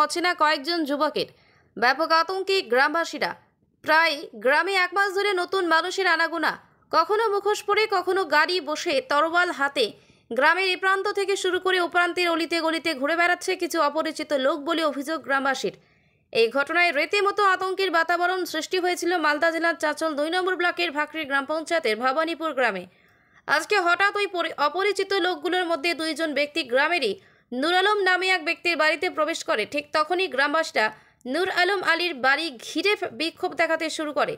অচেনা কয়েকজন যুবকের। ব্যাপক আতঙ্কে গ্রামবাসীরা। প্রায় গ্রামে 1 মাস ধরে নতুন মানুষের আনাগোনা, কখনো মুখোশ পরে, কখনো গাড়ি বসে তরোয়াল হাতে গ্রামের এ প্রান্ত থেকে শুরু করে ও প্রান্তের অলিতে গলিতে ঘুরে বেড়াচ্ছে কিছু অপরিচিত লোক বলে অভিযোগ গ্রামবাসীর। এই ঘটনায় রীতিমতো আতঙ্কের বাতাবরণ সৃষ্টি হয়েছিল মালদা জেলার চাঁচল 2 নম্বর ব্লকের ভাকরি গ্রাম পঞ্চায়েতের ভবানীপুর গ্রামে। আজকে হঠাৎ ওই অপরিচিত লোকগুলোর মধ্যে 2 জন ব্যক্তি গ্রামেরই নূর আলম নামে এক ব্যক্তির বাড়িতে প্রবেশ করে। ঠিক তখনই গ্রামবাসীরা নূর আলম আলীর বাড়ি ঘিরে বিক্ষোভ দেখাতে শুরু করে।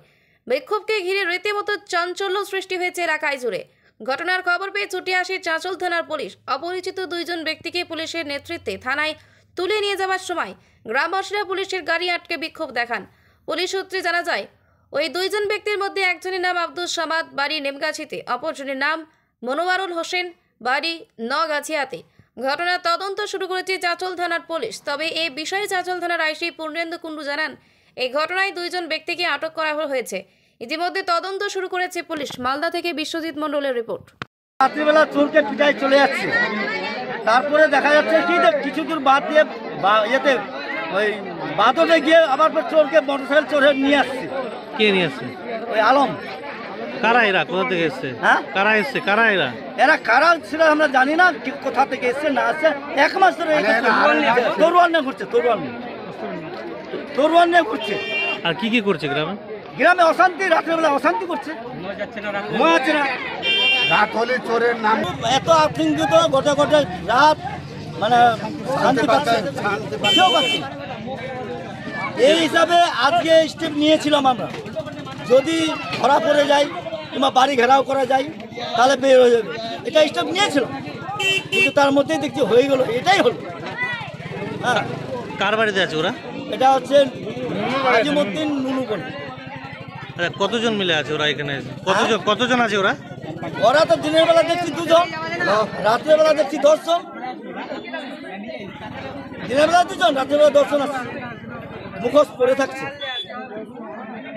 বিক্ষোভকে ঘিরে রীতিমতো চাঞ্চল্য সৃষ্টি হয়েছে এলাকায় জুড়ে। ঘটনার খবর পেয়ে ছুটে আসে চাঁচল থানার পুলিশ। অপরিচিত 2 জন ব্যক্তিকে পুলিশের নেতৃত্বে থানায় তুলে নিয়ে যাওয়ার সময় গ্রামবাসীরা পুলিশের গাড়ি আটকে বিক্ষোভ দেখান। পুলিশ সূত্রে জানা যায়, ওই 2 জন ব্যক্তির মধ্যে একজনের নাম আব্দুল সামাদ, বাড়ি নেমগাছিতে, অপরজনের নাম মনোয়ারুল হোসেন, বাড়ি নগাছিয়াতে। ঘটনার তদন্ত শুরু করেছে চাঁচল থানার পুলিশ। তবে এই বিষয়ে চাঁচল থানার আইসি পূর্ণেন্দু কুণ্ডু জানান, এই ঘটনায় 2 জন ব্যক্তিকে আটক করা হয়েছে। ইতিমধ্যে তদন্ত শুরু করেছে পুলিশ। মালদা থেকে বিশ্বজিৎ মণ্ডলের রিপোর্ট। রাত্রিবেলা চোরকে পিটাই চলে যাচ্ছে, তারপরে দেখা যাচ্ছে কি কিছু দূর বাদ দিয়ে ইয়েতে ওই বাদতে গিয়ে আবার চোরকে মোটরসাইকেল চোরে নিয়ে আসছে। কে নিয়ে আসছে? ওই আলম। কারা এরা? কোথা থেকে এসছে? হ্যাঁ, কারা এসছে? কারা এরা? এরা কারা ছিল আমরা জানি না, কোথা থেকে এসছে না আসছে। 1 মাস ধরে তরোয়াল নিয়ে ঘুরছে, তরোয়াল নিয়ে ঘুরছে। আর কি কি করছে গ্রামে? গ্রামে অশান্তি, রাত্রেবেলা অশান্তি করছে, ঘুমাচ্ছে না। রাত হলে চোরের নাম এত আতঙ্কিত, গোটা গোটা রাত, মানে শান্তি পাচ্ছে, কেউ পাচ্ছে। এই হিসাবে আজকে স্টেপ নিয়েছিলাম আমরা, যদি ধরা পড়ে যায় কিংবা বাড়ি ঘেরাও করা যায় তাহলে বের হয়ে যাবে, এটা স্টেপ নিয়েছিলাম। কিন্তু তার মধ্যেই দেখছি হয়ে গেল, এটাই হলো। হ্যাঁ, কার বাড়িতে আছে ওরা? এটা হচ্ছে আজিমুদ্দিন নুনুবন। আচ্ছা, কতজন মিলে আছে ওরা এখানে? কতজন আছে ওরা? ওরা তো দিনের বেলা দেখছি 2 জন, রাত্রের বেলা দেখছি 10 জন। দিনের বেলা 2 জন, রাত্রের বেলা 10 জন আছে। মুখোশ পরে থাকছে,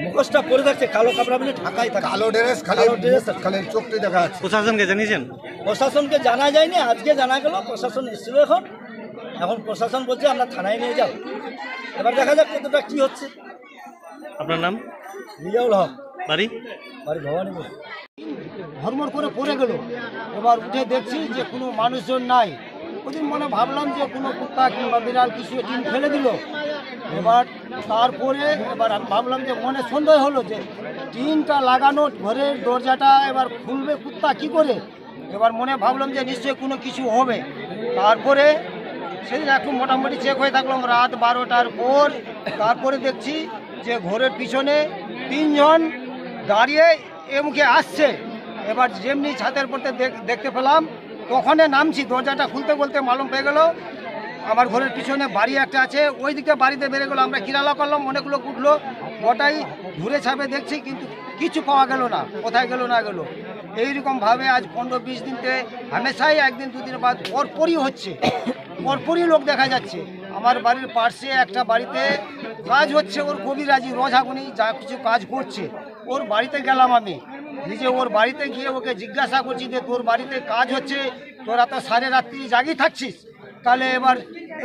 মুখোশটা পরে থাকছে, কালো কাপড়া মিলে ঢাকাই থাকে, কালো ড্রেস, খালি চোখটি দেখা যাচ্ছে। প্রশাসনকে জানিয়েছেন? প্রশাসনকে জানা যায়নি, আজকে জানা গেল। প্রশাসন এসেছিল, এখন প্রশাসন বলছে আমরা থানায় নিয়ে যাও। এবার দেখা যাক কতটা কি হচ্ছে। আপনার নাম? রিজাউল হক। বাড়ি? বাড়ি ভবানীপুর। হরমর করে পড়ে গেল। এবার উঠে দেখছি যে কোনো মানুষজন নাই। ওদিন মনে ভাবলাম যে কোনো কুত্তা কিংবা বিড়াল কিছু টিন ফেলে দিল। এবার তারপরে আমি ভাবলাম যে মনে সন্দেহ হলো যে টিনটা লাগানো ঘরের দরজাটা এবার খুলবে কুত্তা কি করে। এবার মনে ভাবলাম যে নিশ্চয়ই কোনো কিছু হবে। তারপরে সেদিন একটু মোটামুটি চেক হয়ে থাকলাম রাত 12টার পর। তারপরে দেখছি যে ঘরের পিছনে 3 জন দাঁড়িয়ে এ মুখে আসছে। এবার যেমনি ছাদের পড়তে দেখতে পেলাম, তখনই নামছি। দরজাটা খুলতে বলতে মালুম পেয়ে গেল আমার ঘরের পিছনে বাড়ি একটা আছে, ওই দিকে বাড়িতে বেড়ে গেলো। আমরা কিরালা করলাম, অনেক লোক উঠলো, গোটাই ঘুরে ছাপে দেখছি, কিন্তু কিছু পাওয়া গেল না, কোথায় গেল না গেল। এইরকমভাবে আজ 15-20 দিনতে হামেশাই 1 দিন 2 দিন বাদ পরপরই হচ্ছে, পরপরই লোক দেখা যাচ্ছে। আমার বাড়ির পাশে একটা বাড়িতে কাজ হচ্ছে, ওর কবিরাজি রোজাগুনি যা কিছু কাজ করছে, ওর বাড়িতে গেলাম আমি নিজে। ওর বাড়িতে গিয়ে ওকে জিজ্ঞাসা করছি যে তোর বাড়িতে কাজ হচ্ছে, তোরা তো সারা রাত্রি জাগি থাকছিস, তাহলে এবার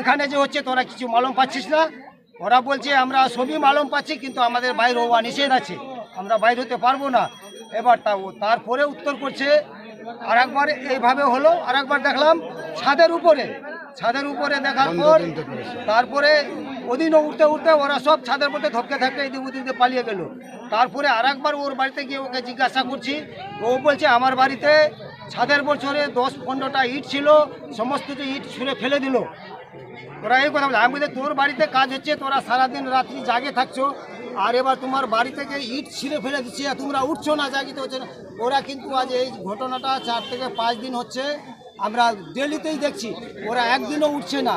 এখানে যে হচ্ছে তোরা কিছু মালুম পাচ্ছিস না? ওরা বলছে আমরা সবই মালুম পাচ্ছি, কিন্তু আমাদের বাইরে হওয়া নিষেধ আছে, আমরা বাইরে হতে পারবো না। এবার তারপরে উত্তর করছে আরেকবার এইভাবে হলো। আরেকবার দেখলাম ছাদের উপরে দেখার পর তারপরে ওদিনও উঠতে উঠতে ওরা সব ছাদের মধ্যে ধপকে থাকতে এদিক ওদিক দিয়ে পালিয়ে গেল। তারপরে আরেকবার ওর বাড়িতে গিয়ে ওকে জিজ্ঞাসা করছি, ও বলছে আমার বাড়িতে ছাদের উপর চড়ে 10-15টা ইট ছিল, সমস্ত ইট ছুঁড়ে ফেলে দিল। ওরা এই কথা বলে। আমি বলছি তোর বাড়িতে কাজ হচ্ছে, তোরা সারাদিন রাত্রি জাগে থাকছো, আর এবার তোমার বাড়ি থেকে ইট ছিঁড়ে ফেলে দিচ্ছে, তোমরা উঠছো না, জাগিতে হচ্ছে না। ওরা কিন্তু আজ এই ঘটনাটা 4 থেকে 5 দিন হচ্ছে, আমরা ডেলিতেই দেখছি, ওরা একদিনও উঠছে না।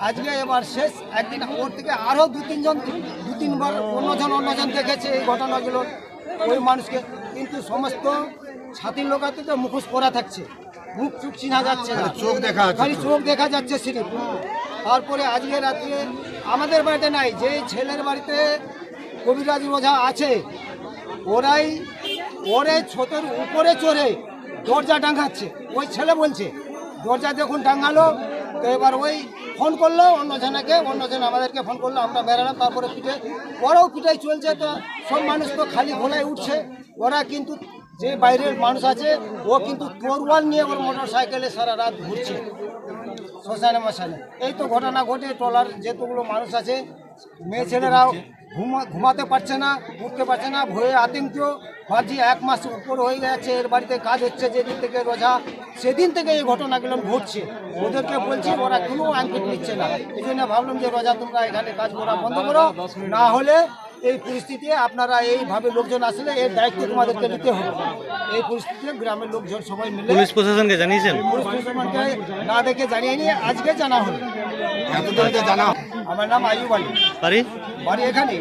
আজকে এবার শেষ একদিন, ওর থেকে আরও 2-3বার অন্যজন দেখেছে এই ঘটনাগুলো ওই মানুষকে, কিন্তু সমস্ত ছাতির লোক আছে তো মুখোশ পরা থাকছে, মুখ চুপ চিনা যাচ্ছে না, খালি চোখ দেখা যাচ্ছে সিঁড়ি। তারপরে আজকে রাত্রে আমাদের বাড়িতে নাই, যে ছেলের বাড়িতে কবিরাজ ওঝা আছে, ওরে ছতের উপরে চড়ে দরজা টাঙাচ্ছে। ওই ছেলে বলছে দরজা যখন টাঙালো, তো এবার ওই ফোন করলো অন্যজন আমাদেরকে ফোন করলো, আমরা বেরালাম। তারপরে ওরাও পিটাই চলছে, তো সব মানুষ তো খালি ভোলায় উঠছে। ওরা কিন্তু যে বাইরের মানুষ আছে ও কিন্তু তরোয়াল নিয়ে ওর মোটর সাইকেলে সারা রাত ঘুরছে শ্মশানে মশানে। এই তো ঘটনা ঘটে। টলার যেতগুলো মানুষ আছে, মেয়ে ছেলেরাও ঘুমাতে পারছে না, উঠতে পারছে না, ভয়ে আতঙ্ক। ভাবছি 1 মাস উপর হয়ে গেছে, এর বাড়িতে কাজ হচ্ছে যেদিন থেকে রোজা, সেদিন থেকে এই ঘটনাগুলো ঘটছে। ওদেরকে বলছি, ওরা কোনো আঙ্কিত নিচ্ছে না। এই জন্য ভাবলাম যে রোজা তোমরা এখানে কাজ করা বন্ধ করো, না হলে এই পরিস্থিতি আপনারা এইভাবে লোকজন আসলে এর দায়িত্ব তোমাদেরকে নিতে হবে। এই পরিস্থিতিতে গ্রামের লোকজন সবাই মিলে পুলিশ প্রশাসনকে জানিয়েছেন? পুলিশ প্রশাসনকে না দেখে জানিয়ে নিয়ে আজকে জানা হলো। এতদিন জানা আমার নাম আইয়ুব আলী, বাড়ি? বাড়ি এখানে।